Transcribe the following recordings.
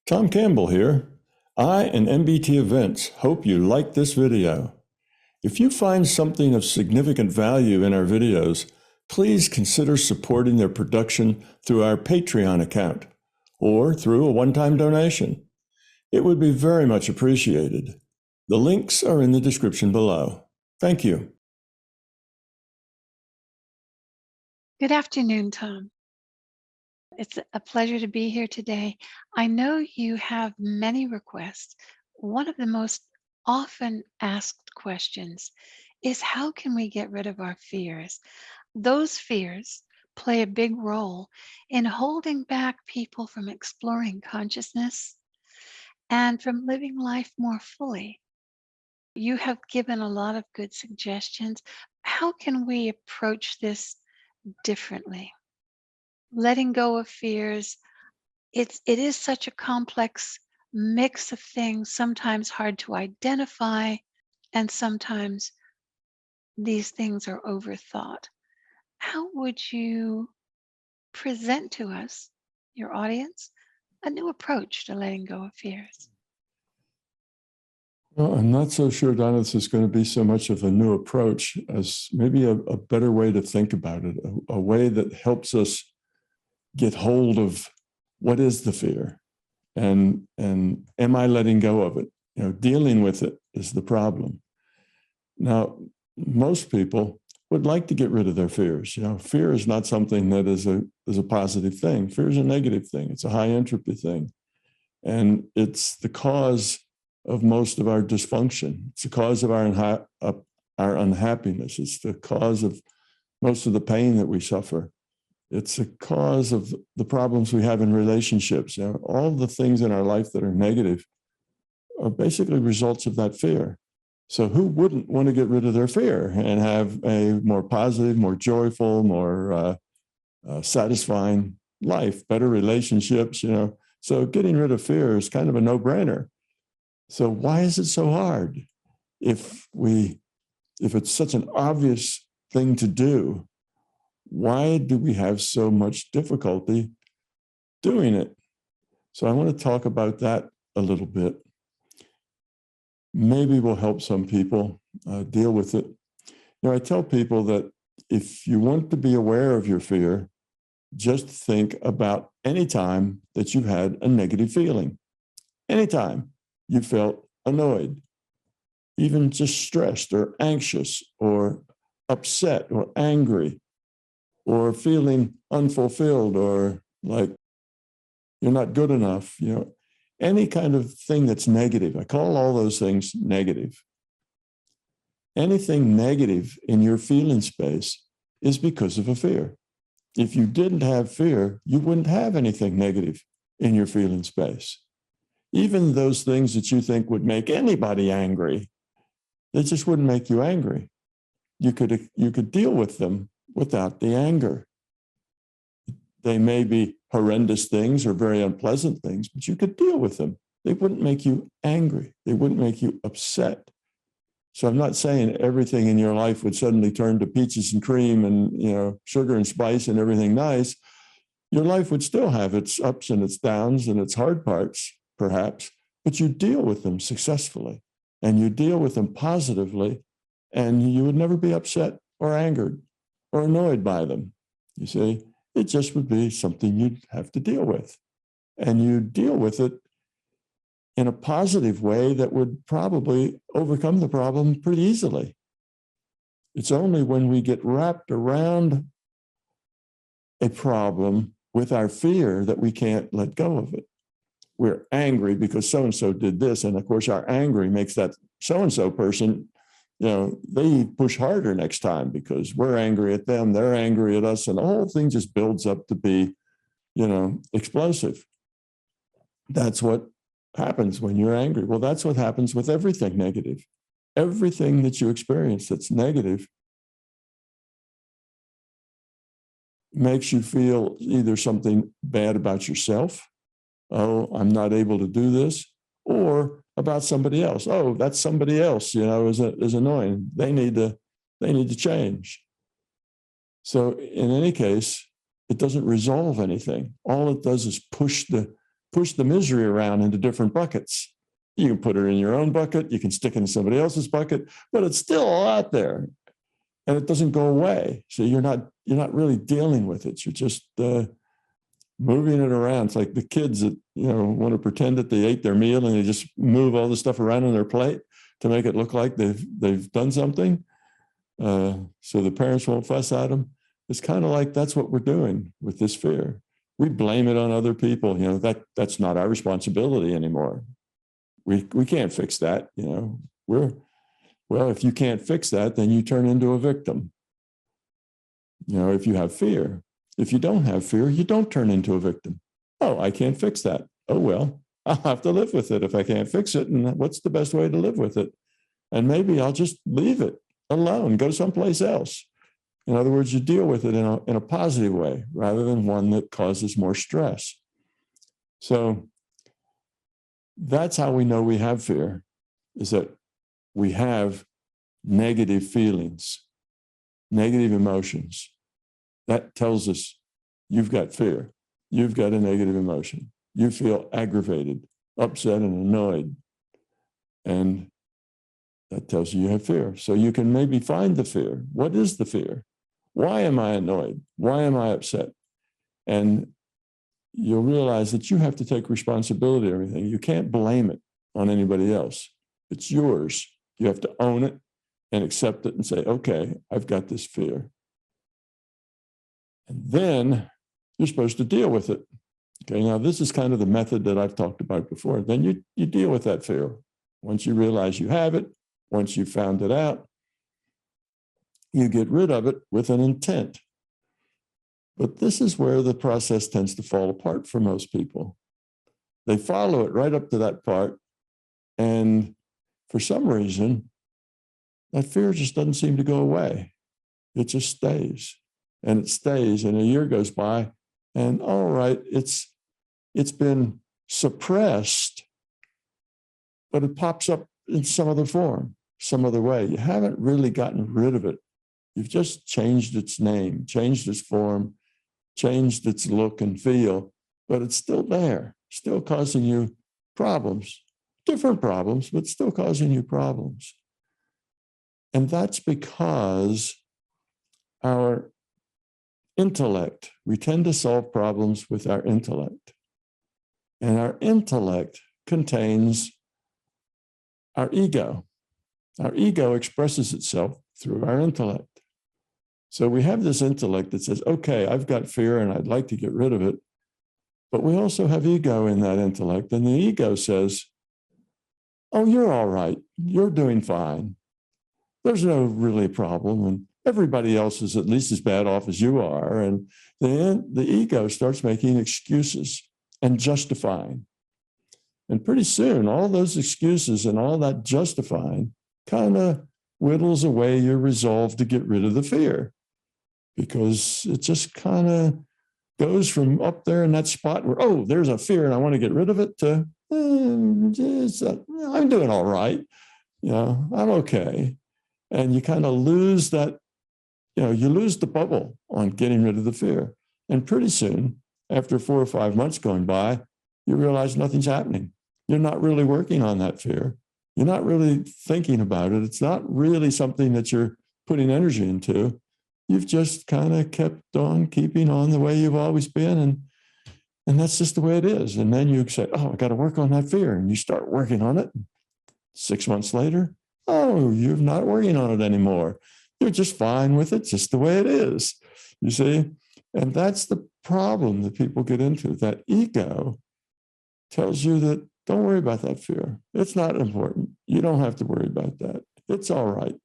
Tom Campbell here. I and MBT Events hope you like this video. If you find something of significant value in our videos, please consider supporting their production through our Patreon account or through a one-time donation. It would be very much appreciated. The links are in the description below. Thank you. Good afternoon, Tom. It's a pleasure to be here today. I know you have many requests. One of the most often asked questions is how can we get rid of our fears? Those fears play a big role in holding back people from exploring consciousness and from living life more fully. You have given a lot of good suggestions. How can we approach this differently? Letting go of fears, it is such a complex mix of things, sometimes hard to identify, and sometimes these things are overthought. How would you present to us, your audience, a new approach to letting go of fears? Well, I'm not so sure, Donna, this is going to be so much of a new approach as maybe a better way to think about it, a way that helps us get hold of what is the fear and am I letting go of it? Dealing with it is the problem. Now, most people would like to get rid of their fears. Fear is not something that is a positive thing. Fear is a negative thing. It's a high entropy thing. And it's the cause of most of our dysfunction. It's the cause of our unhappiness. It's the cause of most of the pain that we suffer. It's a cause of the problems we have in relationships. All the things in our life that are negative are basically results of that fear. So who wouldn't want to get rid of their fear and have a more positive, more joyful, more satisfying life, better relationships, So getting rid of fear is kind of a no-brainer. So why is it so hard? If it's such an obvious thing to do, why do we have so much difficulty doing it? So I want to talk about that a little bit. Maybe we'll help some people deal with it. I tell people that if you want to be aware of your fear, just think about any time that you've had a negative feeling. Anytime you felt annoyed, even just stressed or anxious or upset or angry, or feeling unfulfilled or like you're not good enough, any kind of thing that's negative. I call all those things negative. Anything negative in your feeling space is because of a fear. If you didn't have fear, you wouldn't have anything negative in your feeling space. Even those things that you think would make anybody angry, they just wouldn't make you angry. You could deal with them without the anger. They may be horrendous things or very unpleasant things, but you could deal with them. They wouldn't make you angry. They wouldn't make you upset. So I'm not saying everything in your life would suddenly turn to peaches and cream and sugar and spice and everything nice. Your life would still have its ups and its downs and its hard parts, perhaps, but you deal with them successfully and you deal with them positively, and you would never be upset or angered or annoyed by them. You see, it just would be something you'd have to deal with. And you deal with it in a positive way that would probably overcome the problem pretty easily. It's only when we get wrapped around a problem with our fear that we can't let go of it. We're angry because so-and-so did this. And of course, our anger makes that so-and-so person, they push harder next time because we're angry at them, they're angry at us, and the whole thing just builds up to be, explosive. That's what happens when you're angry. Well, that's what happens with everything negative. Everything that you experience that's negative makes you feel either something bad about yourself, oh, I'm not able to do this, or about somebody else. Oh, that's somebody else, is annoying. They need to change. So in any case, it doesn't resolve anything. All it does is push the push the misery around into different buckets. You can put it in your own bucket, you can stick it in somebody else's bucket, but it's still out there and it doesn't go away. So you're not really dealing with it. You're just moving it around. It's like the kids that want to pretend that they ate their meal and they just move all the stuff around on their plate to make it look like they've done something, so the parents won't fuss at them. It's kind of like that's what we're doing with this fear. We blame it on other people. That's not our responsibility anymore. We can't fix that. Well, if you can't fix that, then you turn into a victim. If you have fear. If you don't have fear, you don't turn into a victim. Oh, I can't fix that. Oh, well, I'll have to live with it if I can't fix it. And what's the best way to live with it? And maybe I'll just leave it alone, go someplace else. In other words, you deal with it in a positive way rather than one that causes more stress. So that's how we know we have fear, is that we have negative feelings, negative emotions. That tells us you've got fear. You've got a negative emotion. You feel aggravated, upset, and annoyed. And that tells you have fear. So you can maybe find the fear. What is the fear? Why am I annoyed? Why am I upset? And you'll realize that you have to take responsibility for everything. You can't blame it on anybody else. It's yours. You have to own it and accept it and say, okay, I've got this fear. And then you're supposed to deal with it. Okay, now this is kind of the method that I've talked about before. Then you deal with that fear. Once you realize you have it, once you've found it out, you get rid of it with an intent. But this is where the process tends to fall apart for most people. They follow it right up to that part, and for some reason, that fear just doesn't seem to go away. It just stays, and it stays, and a year goes by, and all right, it's been suppressed, but it pops up in some other form, some other way. You haven't really gotten rid of it. You've just changed its name, changed its form, changed its look and feel, but it's still there, still causing you problems, different problems, but still causing you problems. And that's because our intellect, we tend to solve problems with our intellect. And our intellect contains our ego. Our ego expresses itself through our intellect. So we have this intellect that says, okay, I've got fear and I'd like to get rid of it. But we also have ego in that intellect. And the ego says, oh, you're all right. You're doing fine. There's no really problem. And everybody else is at least as bad off as you are. And then the ego starts making excuses and justifying. And pretty soon, all those excuses and all that justifying kind of whittles away your resolve to get rid of the fear, because it just kind of goes from up there in that spot where, oh, there's a fear and I want to get rid of it, to I'm doing all right. I'm okay. And you kind of lose that, you lose the bubble on getting rid of the fear. And pretty soon, after 4 or 5 months going by, you realize nothing's happening. You're not really working on that fear. You're not really thinking about it. It's not really something that you're putting energy into. You've just kind of kept on keeping on the way you've always been. And that's just the way it is. And then you say, oh, I got to work on that fear. And you start working on it. 6 months later, oh, you're not working on it anymore. You're just fine with it, just the way it is. You see? And that's the problem that people get into. That ego tells you that don't worry about that fear. It's not important. You don't have to worry about that. It's all right.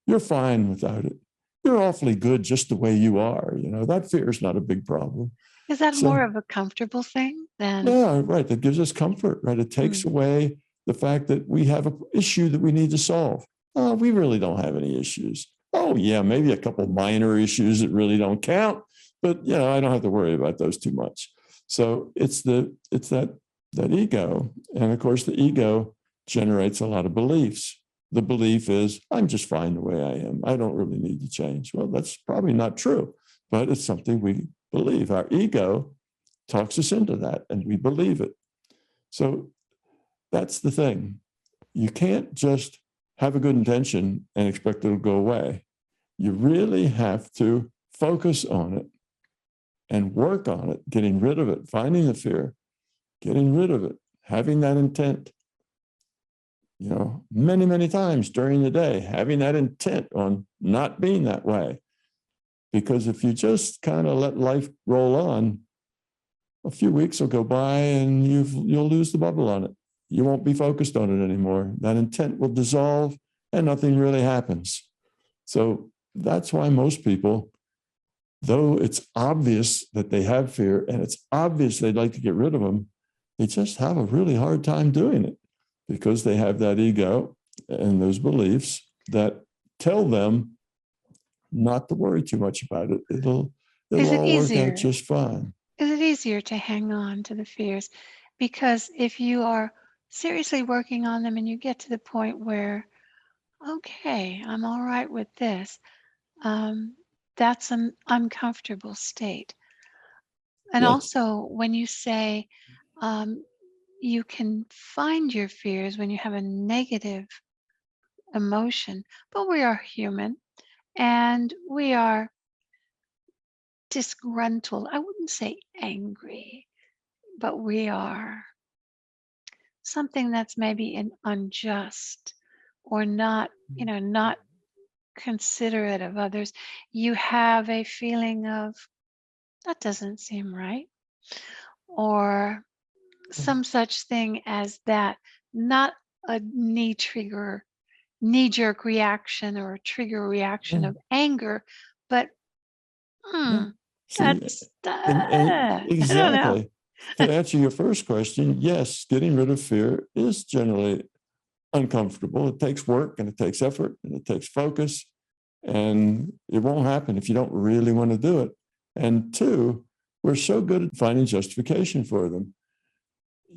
You're fine without it. You're awfully good just the way you are. That fear is not a big problem. Is that more of a comfortable thing than? Yeah, right. That gives us comfort, right? It takes away the fact that we have an issue that we need to solve. Oh, we really don't have any issues. Oh, yeah, maybe a couple minor issues that really don't count, but I don't have to worry about those too much. So it's that ego. And of course, the ego generates a lot of beliefs. The belief is, I'm just fine the way I am. I don't really need to change. Well, that's probably not true, but it's something we believe. Our ego talks us into that, and we believe it. So that's the thing. You can't just have a good intention and expect it'll go away. You really have to focus on it and work on it, getting rid of it, finding the fear, getting rid of it, having that intent, many, many times during the day, having that intent on not being that way. Because if you just kind of let life roll on, a few weeks will go by and you'll lose the bubble on it. You won't be focused on it anymore. That intent will dissolve and nothing really happens. So that's why most people, though it's obvious that they have fear and it's obvious they'd like to get rid of them, they just have a really hard time doing it because they have that ego and those beliefs that tell them not to worry too much about it. It'll Is it all work out easier? just fine. Is it easier to hang on to the fears? Because if you are seriously working on them and you get to the point where, okay, I'm all right with this, that's an uncomfortable state. And Yes. also, when you say um, you can find your fears when you have a negative emotion, but we are human and we are disgruntled. I wouldn't say angry, but we are something that's maybe an unjust or not, not considerate of others. You have a feeling of that doesn't seem right, or some such thing as that, not a knee jerk reaction or a trigger reaction Yeah. of anger, but Yeah. See, that's and I don't know. exactly. To answer your first question, yes, getting rid of fear is generally uncomfortable. It takes work and it takes effort and it takes focus. And it won't happen if you don't really want to do it. And two, we're so good at finding justification for them.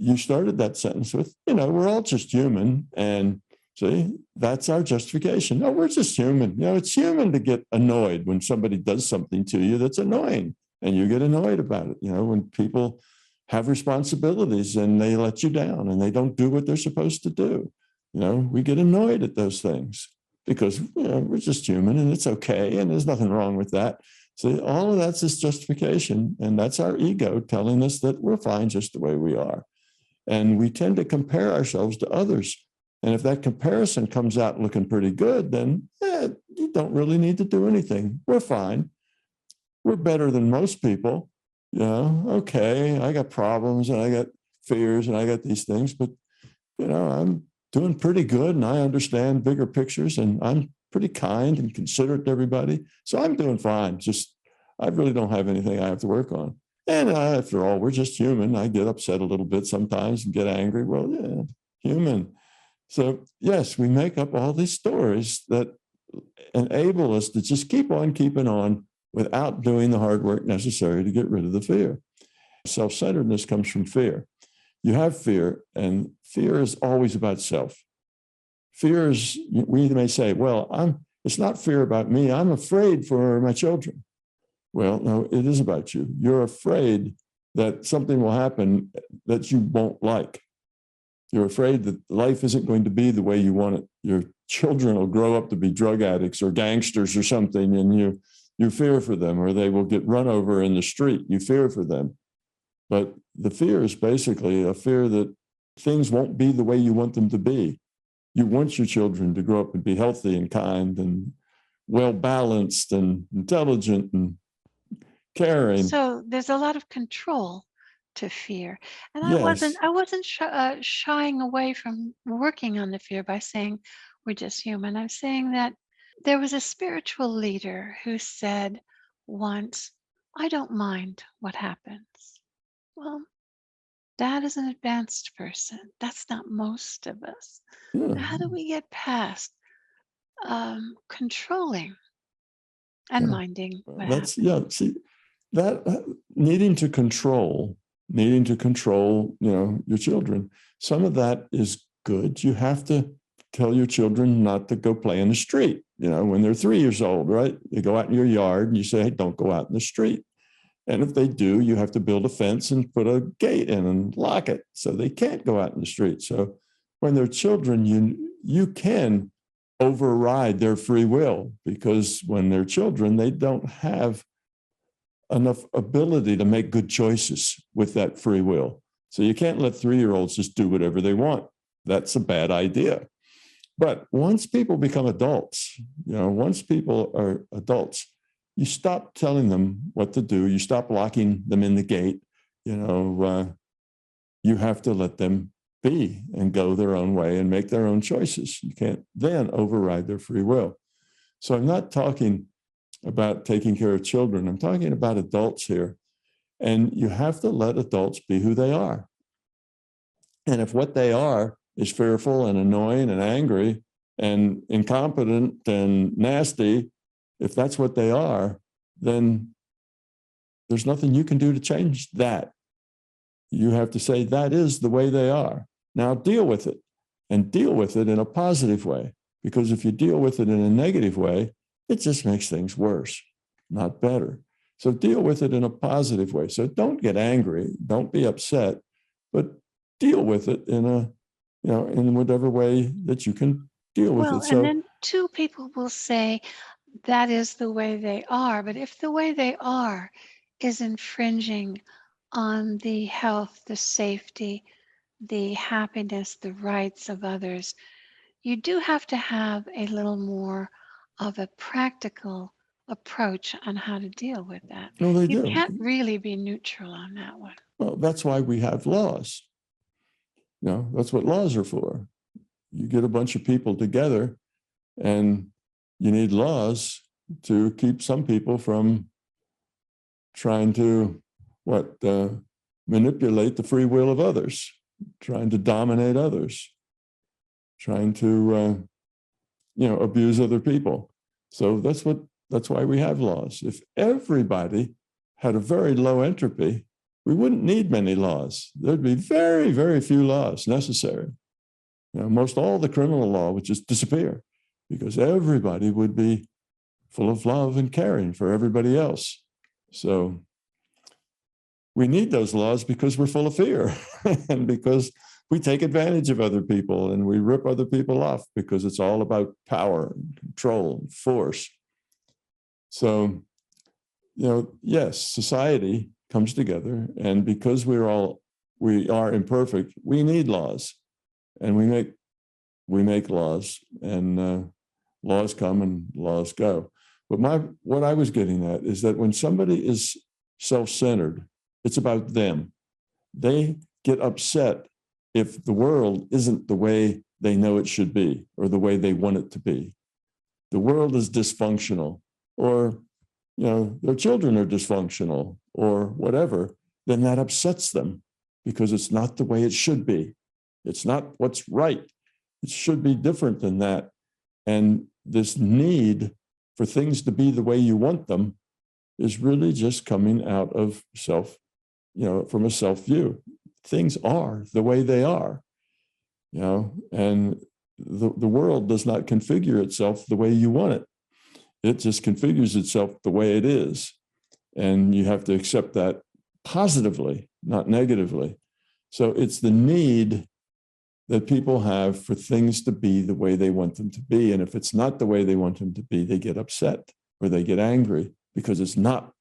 You started that sentence with, we're all just human. And see, that's our justification. No, we're just human. It's human to get annoyed when somebody does something to you that's annoying and you get annoyed about it. When people have responsibilities and they let you down and they don't do what they're supposed to do. We get annoyed at those things because we're just human and it's okay. And there's nothing wrong with that. So all of that's just justification. And that's our ego telling us that we're fine just the way we are. And we tend to compare ourselves to others. And if that comparison comes out looking pretty good, then you don't really need to do anything. We're fine. We're better than most people. Okay, I got problems and I got fears and I got these things, but I'm doing pretty good and I understand bigger pictures and I'm pretty kind and considerate to everybody. So I'm doing fine. Just, I really don't have anything I have to work on. And after all, we're just human. I get upset a little bit sometimes and get angry. Well, yeah, human. So yes, we make up all these stories that enable us to just keep on keeping on without doing the hard work necessary to get rid of the fear. Self-centeredness comes from fear. You have fear, and fear is always about self. Fear is, we may say, well, it's not fear about me. I'm afraid for my children. Well, no, it is about you. You're afraid that something will happen that you won't like. You're afraid that life isn't going to be the way you want it. Your children will grow up to be drug addicts or gangsters or something, and you fear for them, or they will get run over in the street. You fear for them. But the fear is basically a fear that things won't be the way you want them to be. You want your children to grow up and be healthy and kind and well-balanced and intelligent and caring. So there's a lot of control to fear, and I wasn't Yes. I wasn't shying away from working on the fear by saying we're just human. I'm saying that there was a spiritual leader who said once, "I don't mind what happens." Well, that is an advanced person. That's not most of us. Yeah. How do we get past controlling and Yeah. minding what That's, happens? yeah. See, that needing to control, your children. Some of that is good. You have to tell your children not to go play in the street, when they're 3 years old, right? You go out in your yard and you say, hey, don't go out in the street. And if they do, you have to build a fence and put a gate in and lock it so they can't go out in the street. So when they're children, you can override their free will, because when they're children, they don't have enough ability to make good choices with that free will. So you can't let 3-year-olds just do whatever they want. That's a bad idea. But once people become adults, once people are adults, you stop telling them what to do. You stop locking them in the gate. You have to let them be and go their own way and make their own choices. You can't then override their free will. So I'm not talking about taking care of children. I'm talking about adults here. And you have to let adults be who they are. And if what they are is fearful and annoying and angry and incompetent and nasty, if that's what they are, then there's nothing you can do to change that. You have to say that is the way they are. Now deal with it, and deal with it in a positive way. Because if you deal with it in a negative way, it just makes things worse, not better. So deal with it in a positive way. So don't get angry, don't be upset, but deal with it in in whatever way that you can deal with Well, it. and So then two people will say that is the way they are. But if the way they are is infringing on the health, the safety, the happiness, the rights of others, you do have to have a little more of a practical approach on how to deal with that. no, they You do. can't really be neutral on that one. Well, that's why we have laws. That's what laws are for. You get a bunch of people together and you need laws to keep some people from trying to manipulate the free will of others, trying to dominate others, trying to abuse other people. So that's why we have laws. If everybody had a very low entropy, we wouldn't need many laws. There'd be very, very few laws necessary. Most all the criminal law would just disappear, because everybody would be full of love and caring for everybody else. So we need those laws because we're full of fear and because we take advantage of other people and we rip other people off, because it's all about power and control and force. So, yes, society comes together, and because we are imperfect, we need laws, and we make laws, and laws come and laws go. But what I was getting at is that when somebody is self-centered, it's about them. They get upset if the world isn't the way they know it should be or the way they want it to be. The world is dysfunctional, or their children are dysfunctional or whatever, then that upsets them, because it's not the way it should be. It's not what's right. It should be different than that. And this need for things to be the way you want them is really just coming out of from a self view. Things are the way they are, and the world does not configure itself the way you want it. It just configures itself the way it is. And you have to accept that positively, not negatively. So it's the need that people have for things to be the way they want them to be. And if it's not the way they want them to be, they get upset or they get angry because it's not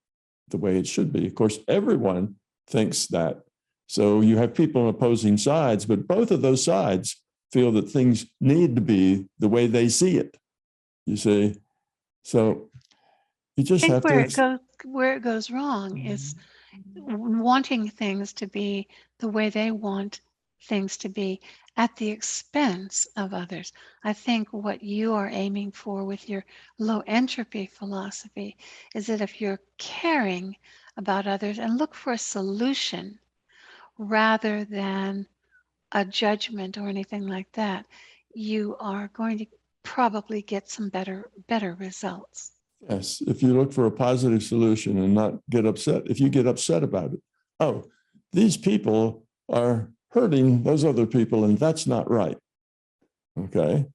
the way it should be. Of course, everyone thinks that. So you have people on opposing sides, but both of those sides feel that things need to be the way they see it. You see? So you just I have think to. where it goes wrong is wanting things to be the way they want things to be at the expense of others. I think what you are aiming for with your low entropy philosophy is that if you're caring about others and look for a solution rather than a judgment or anything like that, you are going to probably get some better results. Yes, if you look for a positive solution and not get upset, if you get upset about it, oh, these people are hurting those other people and that's not right. Okay.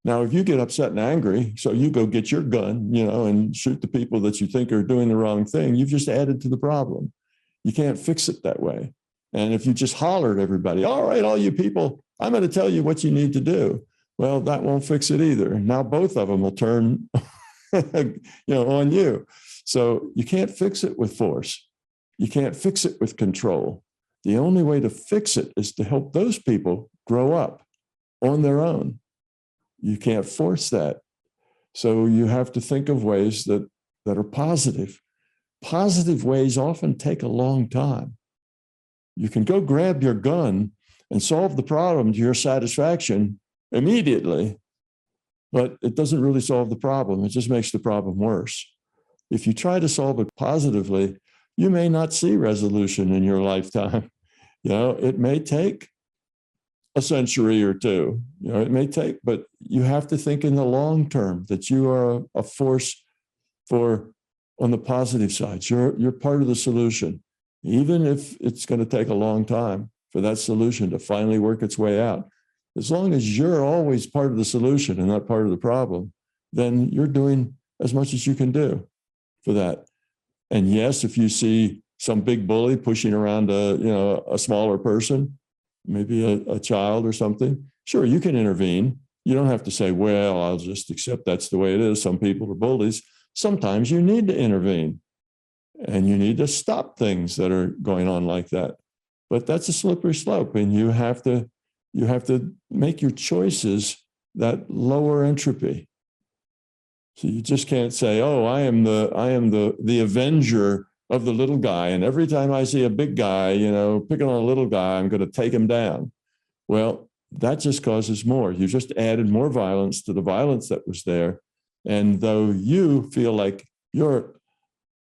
Now, if you get upset and angry, so you go get your gun, and shoot the people that you think are doing the wrong thing, you've just added to the problem. You can't fix it that way. And if you just holler at everybody, all right, all you people, I'm going to tell you what you need to do. Well, that won't fix it either. Now both of them will turn, on you. So you can't fix it with force. You can't fix it with control. The only way to fix it is to help those people grow up on their own. You can't force that. So you have to think of ways that are positive. Positive ways often take a long time. You can go grab your gun and solve the problem to your satisfaction immediately, but it doesn't really solve the problem. It just makes the problem worse. If you try to solve it positively, you may not see resolution in your lifetime. It may take a century or two, it may take, but you have to think in the long term that you are a force on the positive side. You're part of the solution, even if it's going to take a long time for that solution to finally work its way out. As long as you're always part of the solution and not part of the problem, then you're doing as much as you can do for that. And yes, if you see some big bully pushing around a smaller person, maybe a child or something, sure, you can intervene. You don't have to say, well, I'll just accept that's the way it is. Some people are bullies. Sometimes you need to intervene and you need to stop things that are going on like that. But that's a slippery slope, and you have to make your choices that lower entropy. So you just can't say, oh, I am the avenger of the little guy, and every time I see a big guy, picking on a little guy, I'm going to take him down. Well, that just causes more. You just added more violence to the violence that was there. And though you feel like you're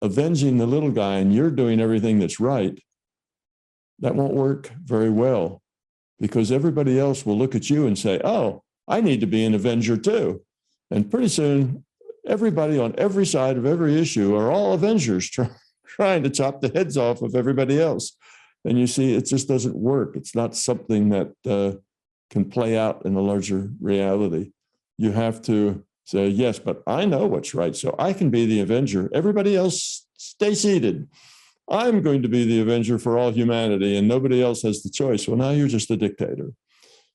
avenging the little guy and you're doing everything that's right, that won't work very well, because everybody else will look at you and say, oh, I need to be an avenger too. And pretty soon, everybody on every side of every issue are all avengers trying to chop the heads off of everybody else. And you see, it just doesn't work. It's not something that can play out in a larger reality. You have to say, yes, but I know what's right, so I can be the avenger. Everybody else, stay seated. I'm going to be the avenger for all humanity, and nobody else has the choice. Well, now you're just a dictator.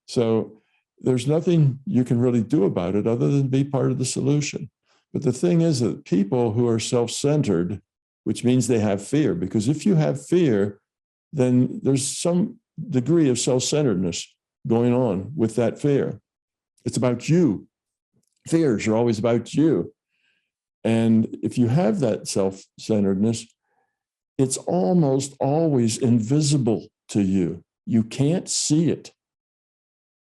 So there's nothing you can really do about it other than be part of the solution. But the thing is that people who are self-centered, which means they have fear, because if you have fear, then there's some degree of self-centeredness going on with that fear. It's about you. Fears are always about you. And if you have that self-centeredness, it's almost always invisible to you. You can't see it.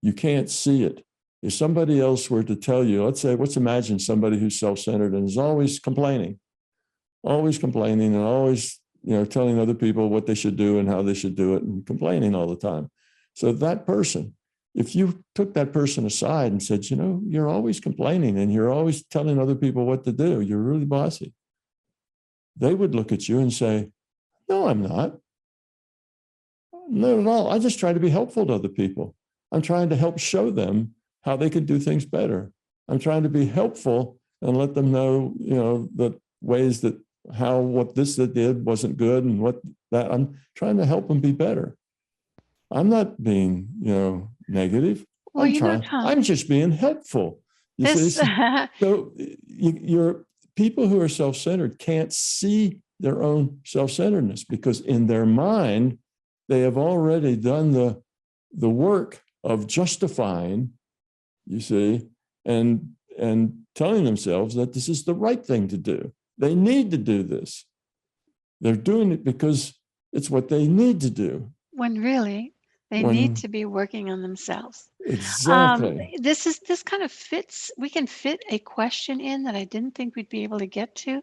You can't see it. If somebody else were to tell you, let's imagine somebody who's self-centered and is always complaining and always, telling other people what they should do and how they should do it and complaining all the time. So that person, if you took that person aside and said, you're always complaining and you're always telling other people what to do, you're really bossy, they would look at you and say, no, I'm not. Not at all. I just try to be helpful to other people. I'm trying to help show them how they could do things better. I'm trying to be helpful and let them know, the ways that what this that did wasn't good and what that, I'm trying to help them be better. I'm not being, negative. Well, Tom, I'm just being helpful. You see? So you're people who are self-centered can't see their own self-centeredness, because in their mind, they have already done the work of justifying, you see, and telling themselves that this is the right thing to do. They need to do this. They're doing it because it's what they need to do. When really they need to be working on themselves. Exactly. This kind of fits. We can fit a question in that I didn't think we'd be able to get to,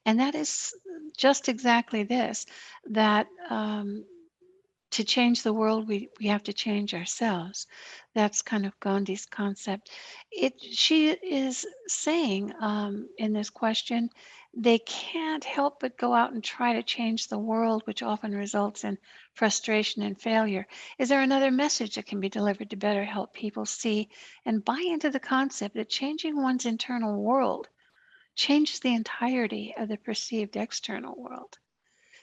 and that is just exactly this: that to change the world, we have to change ourselves. That's kind of Gandhi's concept. She is saying in this question they can't help but go out and try to change the world, which often results in frustration and failure. Is there another message that can be delivered to better help people see and buy into the concept that changing one's internal world changes the entirety of the perceived external world?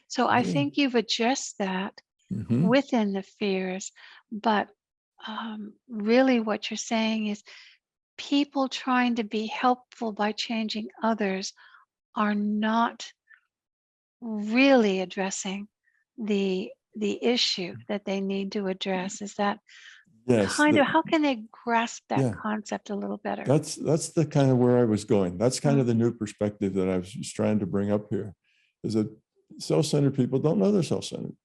So I Yeah. think you've addressed that Hmm. within the fears, but really what you're saying is people trying to be helpful by changing others are not really addressing the issue that they need to address. Is that Yes. kind of how can they grasp that Yeah. concept a little better? That's the kind of where I was going. That's kind Mm, of the new perspective that I was just trying to bring up here, is that self-centered people don't know they're self-centered.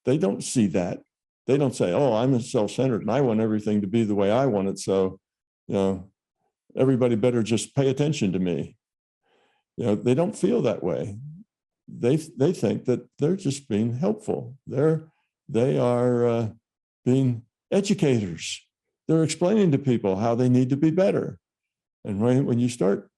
They don't see that. They don't say, "Oh, I'm self-centered and I want everything to be the way I want it. So, you know, everybody better just pay attention to me." They don't feel that way. They think that they're just being helpful. They are being educators. They're explaining to people how they need to be better. And when you start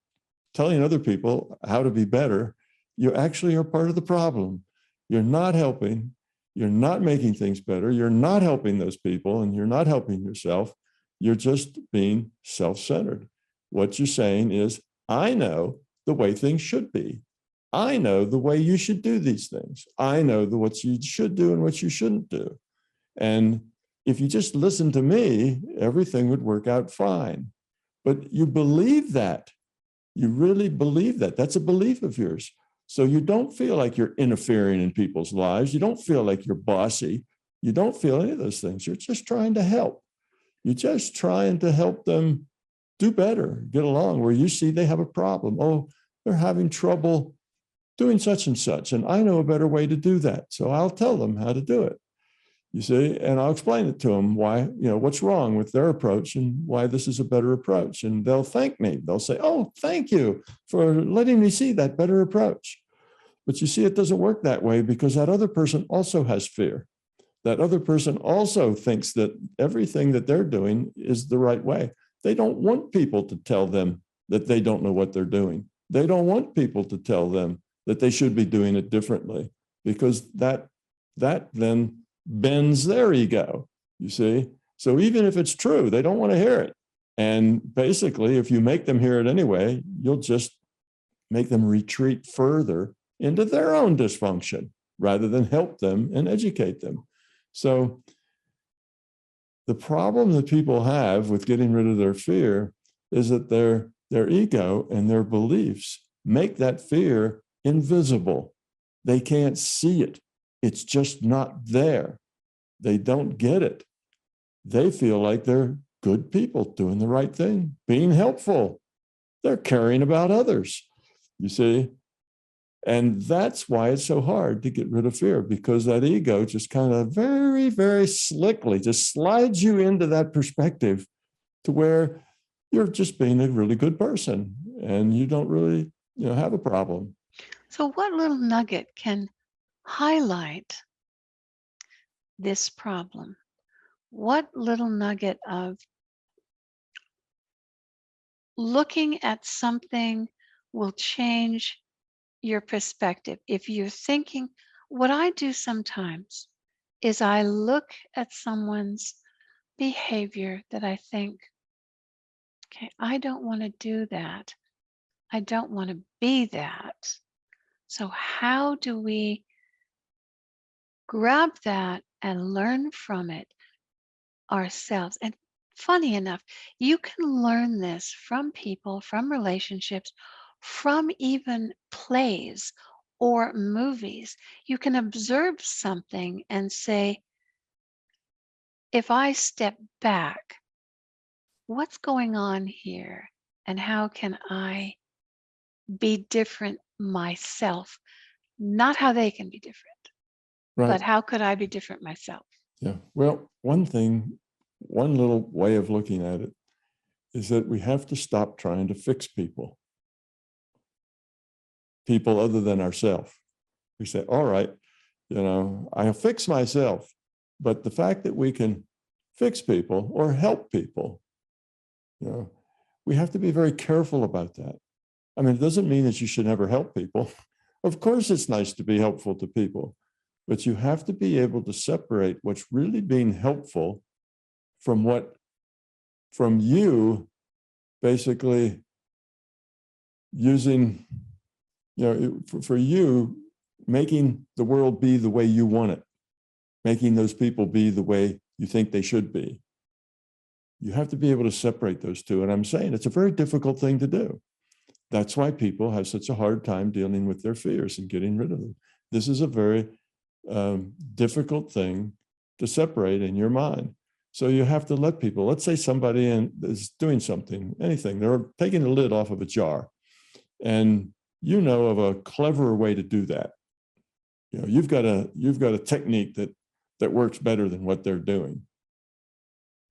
telling other people how to be better, you actually are part of the problem. You're not helping. You're not making things better. You're not helping those people, and you're not helping yourself. You're just being self-centered. What you're saying is, I know the way things should be. I know the way you should do these things. I know what you should do and what you shouldn't do. And if you just listen to me, everything would work out fine. But you believe that. You really believe that. That's a belief of yours. So you don't feel like you're interfering in people's lives. You don't feel like you're bossy. You don't feel any of those things. You're just trying to help. You're just trying to help them do better, get along, where you see they have a problem. Oh, they're having trouble doing such and such, and I know a better way to do that. So I'll tell them how to do it. You see, and I'll explain it to them why, what's wrong with their approach and why this is a better approach. And they'll thank me. They'll say, "Oh, thank you for letting me see that better approach." But you see, it doesn't work that way because that other person also has fear. That other person also thinks that everything that they're doing is the right way. They don't want people to tell them that they don't know what they're doing. They don't want people to tell them that they should be doing it differently, because that then bends their ego, you see. So even if it's true, they don't want to hear it. And basically, if you make them hear it anyway, you'll just make them retreat further into their own dysfunction rather than help them and educate them. So the problem that people have with getting rid of their fear is that their ego and their beliefs make that fear invisible. They can't see it. It's just not there. They don't get it. They feel like they're good people doing the right thing, being helpful. They're caring about others, you see. And that's why it's so hard to get rid of fear, because that ego just kind of very, very slickly just slides you into that perspective to where you're just being a really good person and you don't really, have a problem. So what little nugget can highlight this problem? What little nugget of looking at something will change your perspective? If you're thinking, what I do sometimes is I look at someone's behavior that I think, okay, I don't want to do that. I don't want to be that. So, how do we grab that and learn from it ourselves? And funny enough, you can learn this from people, from relationships, from even plays or movies. You can observe something and say, if I step back, what's going on here? And how can I be different myself? Not how they can be different, Right. but how could I be different myself? Yeah. Well, one little way of looking at it is that we have to stop trying to fix people other than ourselves. We say, all right, I'll fix myself. But the fact that we can fix people or help people, we have to be very careful about that. I mean, it doesn't mean that you should never help people. Of course, it's nice to be helpful to people, but you have to be able to separate what's really being helpful from you basically using, for you, making the world be the way you want it, making those people be the way you think they should be. You have to be able to separate those two. And I'm saying it's a very difficult thing to do. That's why people have such a hard time dealing with their fears and getting rid of them. This is a very difficult thing to separate in your mind. So you have to let people, let's say somebody is doing something, anything, they're taking the lid off of a jar, and you know of a cleverer way to do that. You've got a technique that works better than what they're doing.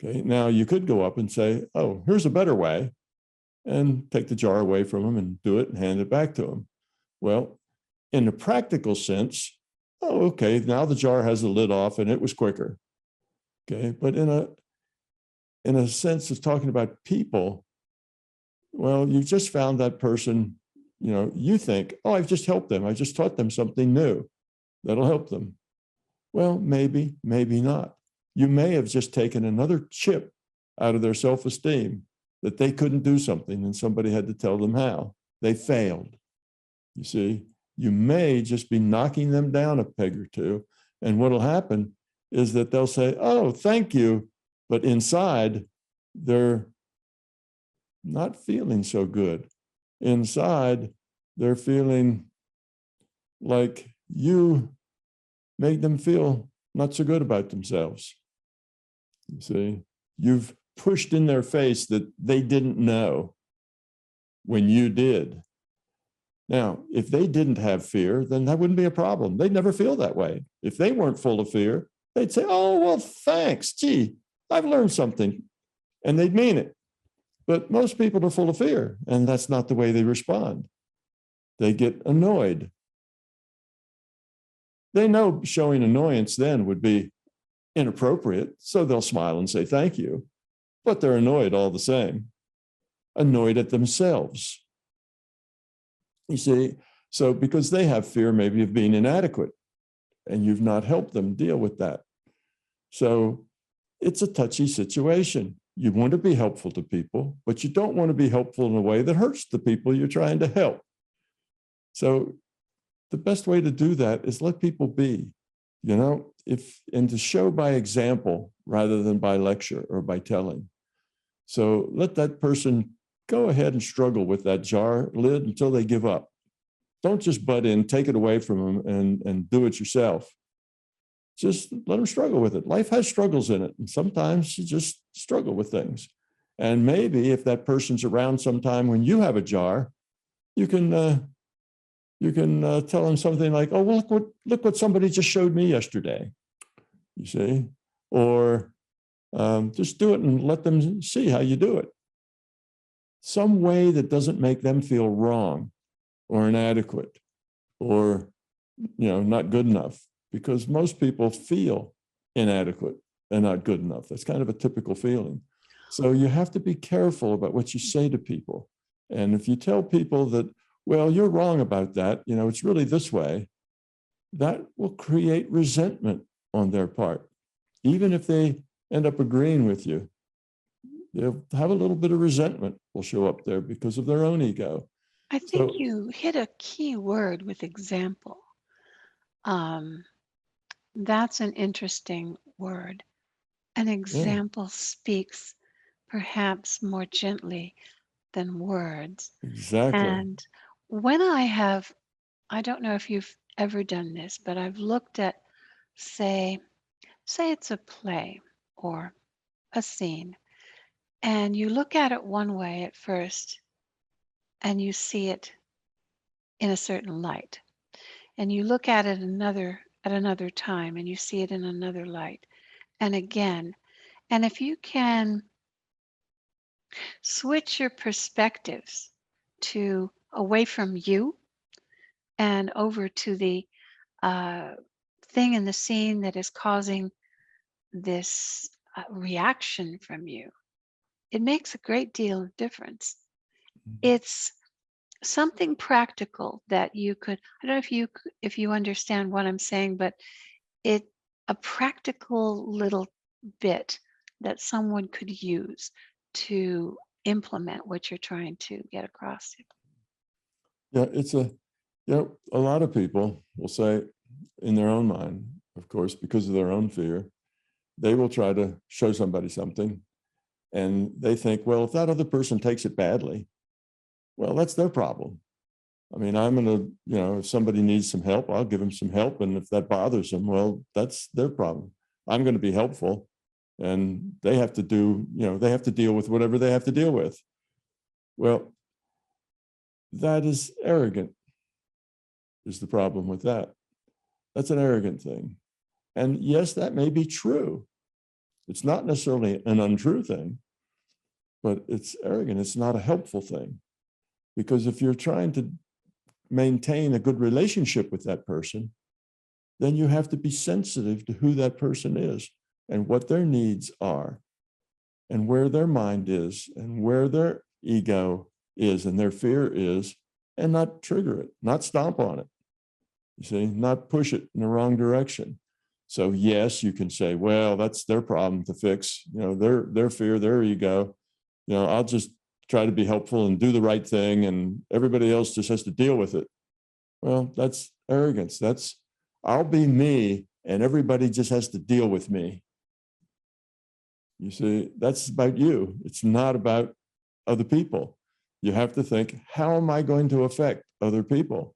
Okay, now you could go up and say, oh, here's a better way, and take the jar away from them and do it and hand it back to them. Well, in the practical sense, oh, okay, now the jar has the lid off and it was quicker. Okay, but in a sense of talking about people, well, you just found that person, you think, oh, I've just helped them. I just taught them something new that'll help them. Well, maybe, maybe not. You may have just taken another chip out of their self-esteem, that they couldn't do something and somebody had to tell them how. They failed. You see, you may just be knocking them down a peg or two. And what'll happen is that they'll say, oh, thank you. But inside, they're not feeling so good. Inside, they're feeling like you made them feel not so good about themselves. You see, you've pushed in their face that they didn't know when you did. Now, if they didn't have fear, then that wouldn't be a problem. They'd never feel that way. If they weren't full of fear, they'd say, oh, well, thanks. Gee, I've learned something. And they'd mean it. But most people are full of fear, and that's not the way they respond. They get annoyed. They know showing annoyance then would be inappropriate, so they'll smile and say thank you. But they're annoyed all the same, annoyed at themselves. You see, so because they have fear maybe of being inadequate, and you've not helped them deal with that. So it's a touchy situation. You want to be helpful to people, but you don't want to be helpful in a way that hurts the people you're trying to help. So the best way to do that is let people be, and to show by example rather than by lecture or by telling. So let that person go ahead and struggle with that jar lid until they give up. Don't just butt in, take it away from them and do it yourself. Just let them struggle with it. Life has struggles in it. And sometimes you just struggle with things. And maybe if that person's around sometime when you have a jar, you can tell them something like, oh, well, look what somebody just showed me yesterday, you see, or just do it and let them see how you do it. Some way that doesn't make them feel wrong or inadequate or, not good enough, because most people feel inadequate and not good enough. That's kind of a typical feeling. So you have to be careful about what you say to people. And if you tell people that, well, you're wrong about that, it's really this way, that will create resentment on their part. Even if they end up agreeing with you, they'll have a little bit of resentment will show up there because of their own ego. I think you hit a key word with example. That's an interesting word. An example speaks perhaps more gently than words. Exactly. And when I don't know if you've ever done this, but I've looked at, say it's a play or a scene, and you look at it one way at first, and you see it in a certain light. And you look at it at another time, and you see it in another light. And again, and if you can switch your perspectives to away from you and over to the thing in the scene that is causing this reaction from you, it makes a great deal of difference. It's something practical that you could, I don't know if you understand what I'm saying, but it a practical little bit that someone could use to implement what you're trying to get across. Yeah, it's a lot of people will say in their own mind, of course, because of their own fear, they will try to show somebody something and they think, well, if that other person takes it badly, well, that's their problem. I mean, I'm going to, if somebody needs some help, I'll give them some help. And if that bothers them, well, that's their problem. I'm going to be helpful and they have to they have to deal with whatever they have to deal with. Well, that is arrogant, is the problem with that. That's an arrogant thing. And yes, that may be true. It's not necessarily an untrue thing, but it's arrogant. It's not a helpful thing. Because if you're trying to maintain a good relationship with that person, then you have to be sensitive to who that person is and what their needs are and where their mind is and where their ego is and their fear is, and not trigger it, not stomp on it. You see, not push it in the wrong direction. So yes, you can say, well, that's their problem to fix, their fear, their ego. I'll just try to be helpful and do the right thing, and everybody else just has to deal with it. Well, that's arrogance. That's, I'll be me and everybody just has to deal with me. You see, that's about you. It's not about other people. You have to think, how am I going to affect other people?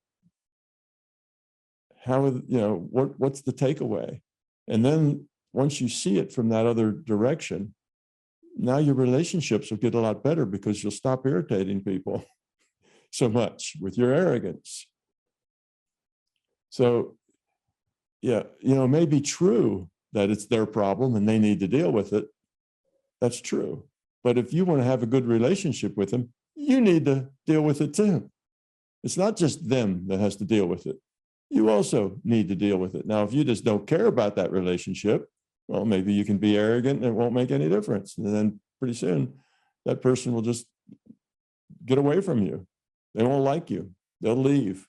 How, what's the takeaway? And then once you see it from that other direction, now your relationships will get a lot better because you'll stop irritating people so much with your arrogance. So, yeah, it may be true that it's their problem and they need to deal with it. That's true. But if you want to have a good relationship with them, you need to deal with it too. It's not just them that has to deal with it. You also need to deal with it. Now, if you just don't care about that relationship, well, maybe you can be arrogant and it won't make any difference. And then pretty soon that person will just get away from you. They won't like you. They'll leave.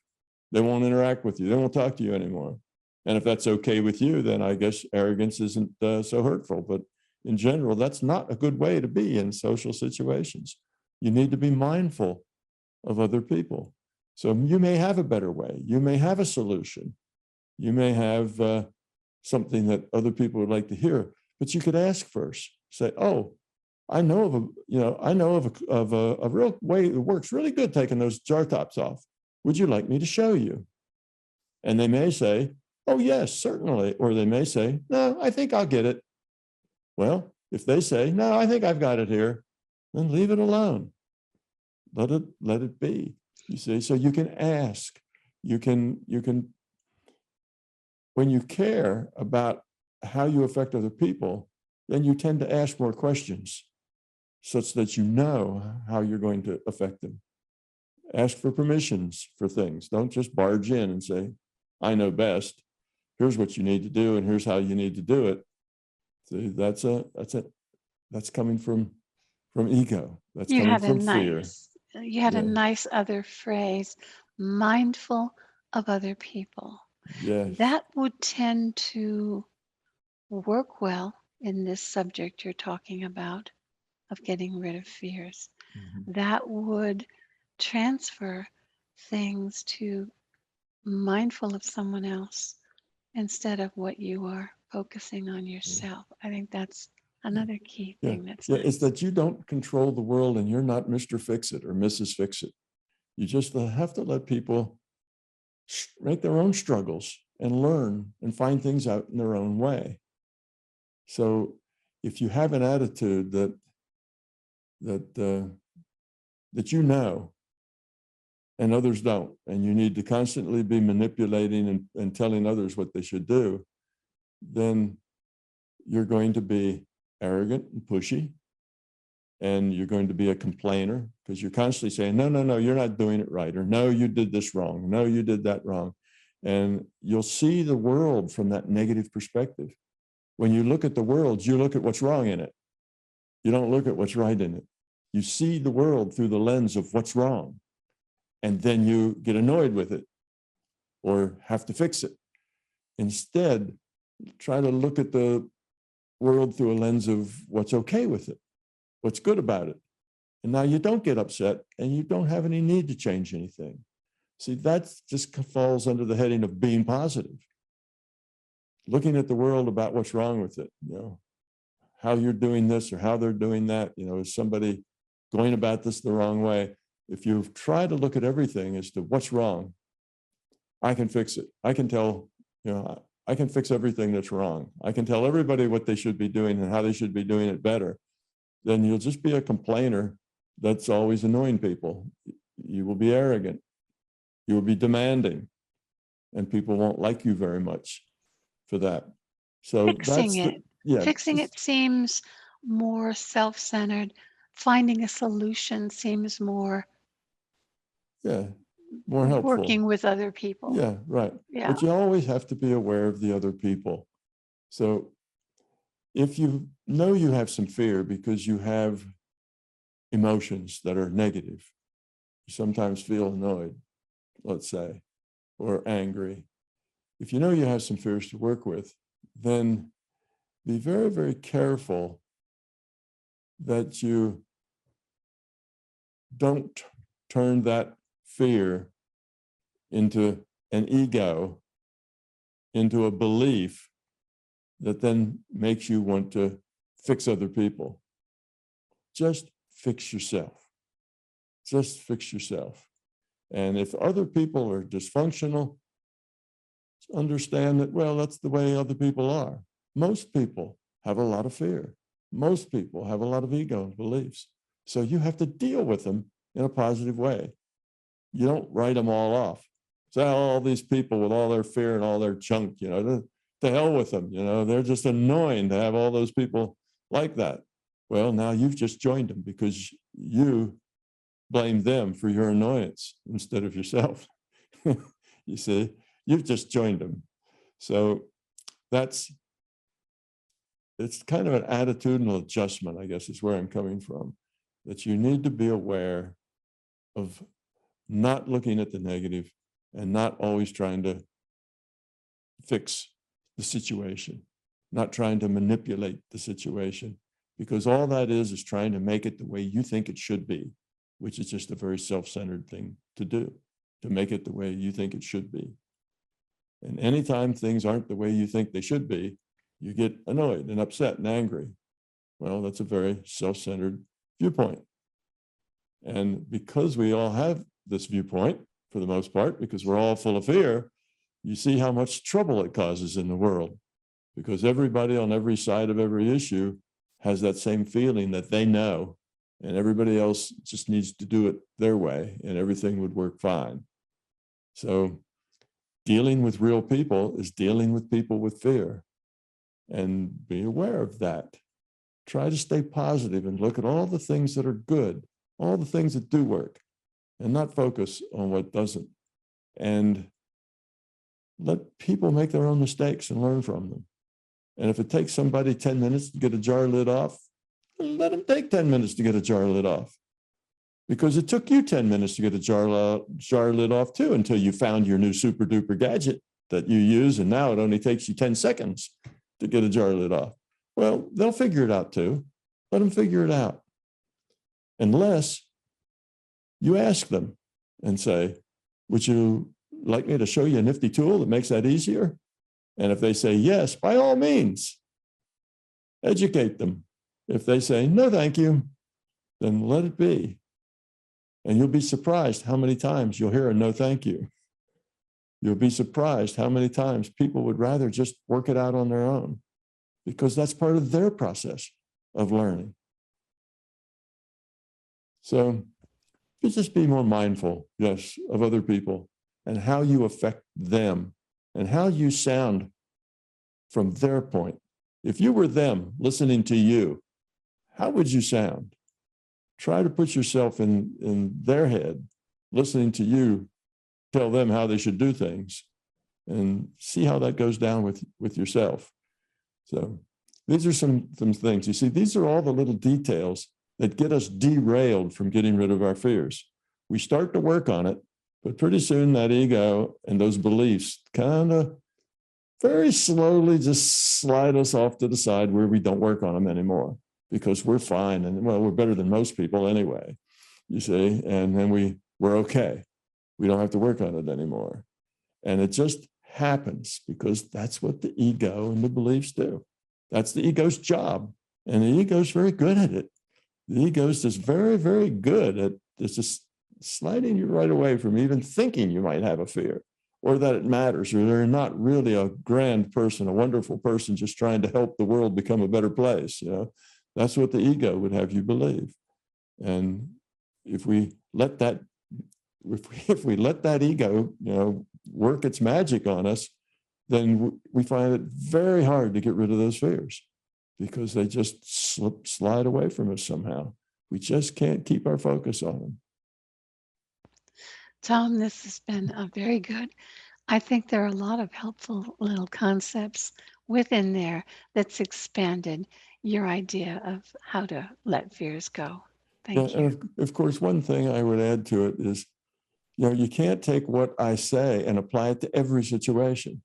They won't interact with you. They won't talk to you anymore. And if that's okay with you, then I guess arrogance isn't so hurtful. But in general, that's not a good way to be in social situations. You need to be mindful of other people. So you may have a better way. You may have a solution. You may have something that other people would like to hear, but you could ask first. Say, "Oh, I know of a real way that works really good taking those jar tops off. Would you like me to show you?" And they may say, "Oh, yes, certainly." Or they may say, "No, I think I'll get it." Well, if they say, "No, I think I've got it here," then leave it alone. Let it be. You see, so you can ask. You can, when you care about how you affect other people, then you tend to ask more questions such that you know how you're going to affect them. Ask for permissions for things. Don't just barge in and say, "I know best. Here's what you need to do, and here's how you need to do it." See, that's coming from ego. That's You coming had a from fear. Yeah. nice other phrase, mindful of other people. Yes. That would tend to work well in this subject you're talking about of getting rid of fears. Mhm. That would transfer things to mindful of someone else instead of what you are focusing on Yeah. yourself. I think that's Yeah. another key Yeah. thing that's Yeah. It's nice. that you don't control the world and you're not Mr. Fix-It or Mrs. Fix-It. You just have to let people make their own struggles and learn and find things out in their own way. So if you have an attitude that you know and others don't, and you need to constantly be manipulating and telling others what they should do, then you're going to be arrogant and pushy, and you're going to be a complainer because you're constantly saying, "No, no, no, you're not doing it right," or "No, you did this wrong. No, you did that wrong." And you'll see the world from that negative perspective. When you look at the world, you look at what's wrong in it. You don't look at what's right in it. You see the world through the lens of what's wrong. and then you get annoyed with it or have to fix it. Instead, try to look at the world through a lens of what's okay with it, what's good about it. And now you don't get upset and you don't have any need to change anything. See, that just falls under the heading of being positive. Looking at the world about what's wrong with it, how you're doing this or how they're doing that, is somebody going about this the wrong way? If you try to look at everything as to what's wrong, I can fix it. I can tell, I can fix everything that's wrong. I can tell everybody what they should be doing and how they should be doing it better. Then you'll just be a complainer that's always annoying people. You will be arrogant. You will be demanding, and people won't like you very much for that. So Fixing it seems more self-centered. Finding a solution seems more more helpful. Working with other people. Yeah, right. Yeah. But you always have to be aware of the other people. So if you know you have some fear because you have emotions that are negative, you sometimes feel annoyed, let's say, or angry. If you know you have some fears to work with, then be very, very careful that you don't turn that fear into an ego, into a belief that then makes you want to fix other people. Just fix yourself. Just fix yourself. And if other people are dysfunctional, understand that, well, that's the way other people are. Most people have a lot of fear. Most people have a lot of ego and beliefs. So you have to deal with them in a positive way. You don't write them all off. So all these people with all their fear and all their junk, to hell with them. They're just annoying to have all those people like that. Well, now you've just joined them because you blame them for your annoyance instead of yourself. You see, you've just joined them. So it's kind of an attitudinal adjustment, I guess, is where I'm coming from, that you need to be aware of not looking at the negative and not always trying to fix the situation, not trying to manipulate the situation, because all that is trying to make it the way you think it should be, which is just a very self-centered thing to do, to make it the way you think it should be. And anytime things aren't the way you think they should be, you get annoyed and upset and angry. Well, that's a very self-centered viewpoint. And because we all have this viewpoint, for the most part, because we're all full of fear, you see how much trouble it causes in the world, because everybody on every side of every issue has that same feeling that they know, and everybody else just needs to do it their way and everything would work fine. So dealing with real people is dealing with people with fear, and be aware of that. Try to stay positive and look at all the things that are good, all the things that do work, and not focus on what doesn't. And let people make their own mistakes and learn from them. And if it takes somebody 10 minutes to get a jar lid off, let them take 10 minutes to get a jar lid off. Because it took you 10 minutes to get a jar lid off too, until you found your new super duper gadget that you use, and now it only takes you 10 seconds to get a jar lid off. Well, they'll figure it out too. Let them figure it out. Unless you ask them and say, would you like me to show you a nifty tool that makes that easier? And if they say yes, by all means, educate them. If they say, no, thank you, then let it be. And you'll be surprised how many times you'll hear a no, thank you. You'll be surprised how many times people would rather just work it out on their own, because that's part of their process of learning. So you just be more mindful, yes, of other people and how you affect them and how you sound from their point. If you were them listening to you, how would you sound? Try to put yourself in their head, listening to you tell them how they should do things, and see how that goes down with yourself. So these are some things. You see, these are all the little details that get us derailed from getting rid of our fears. We start to work on it, But pretty soon that ego and those beliefs kind of very slowly just slide us off to the side where we don't work on them anymore because we're fine. And well, we're better than most people anyway, you see, and then we're okay. We don't have to work on it anymore. And it just happens because that's what the ego and the beliefs do. That's the ego's job. And the ego's very good at it. The ego's just very, very good at just sliding you right away from even thinking you might have a fear or that it matters or they're not really a grand person, a wonderful person just trying to help the world become a better place. You know, that's what the ego would have you believe. And if we let that ego, you know, work its magic on us, then we find it very hard to get rid of those fears because they just slide away from us somehow. We just can't keep our focus on them. Tom, this has been very good. I think there are a lot of helpful little concepts within there that's expanded your idea of how to let fears go. Thank you. And of course, one thing I would add to it is, you know, you can't take what I say and apply it to every situation.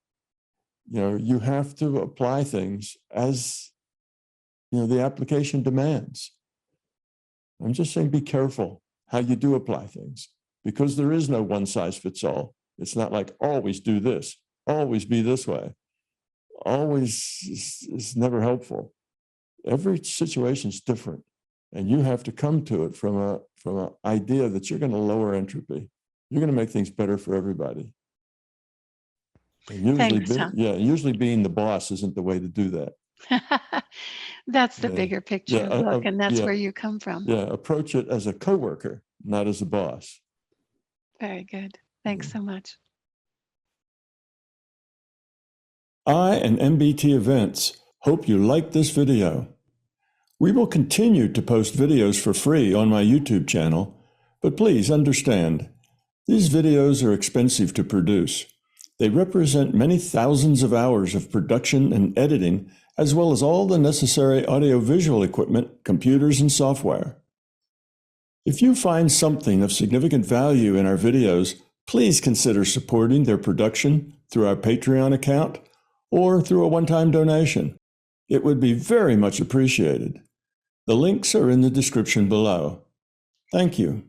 You know, you have to apply things as, you know, the application demands. I'm just saying, be careful how you do apply things because there is no one size fits all. It's not like always do this, always be this way. Always is never helpful. Every situation is different, and you have to come to it from an idea that you're going to lower entropy. You're going to make things better for everybody. And usually being the boss isn't the way to do that. That's the bigger picture look, and that's where you come from. Yeah, approach it as a coworker, not as a boss. Very good. Thanks so much. I and MBT Events hope you liked this video. We will continue to post videos for free on my YouTube channel, but please understand, these videos are expensive to produce. They represent many thousands of hours of production and editing, as well as all the necessary audiovisual equipment, computers, and software. If you find something of significant value in our videos, please consider supporting their production through our Patreon account or through a one-time donation. It would be very much appreciated. The links are in the description below. Thank you.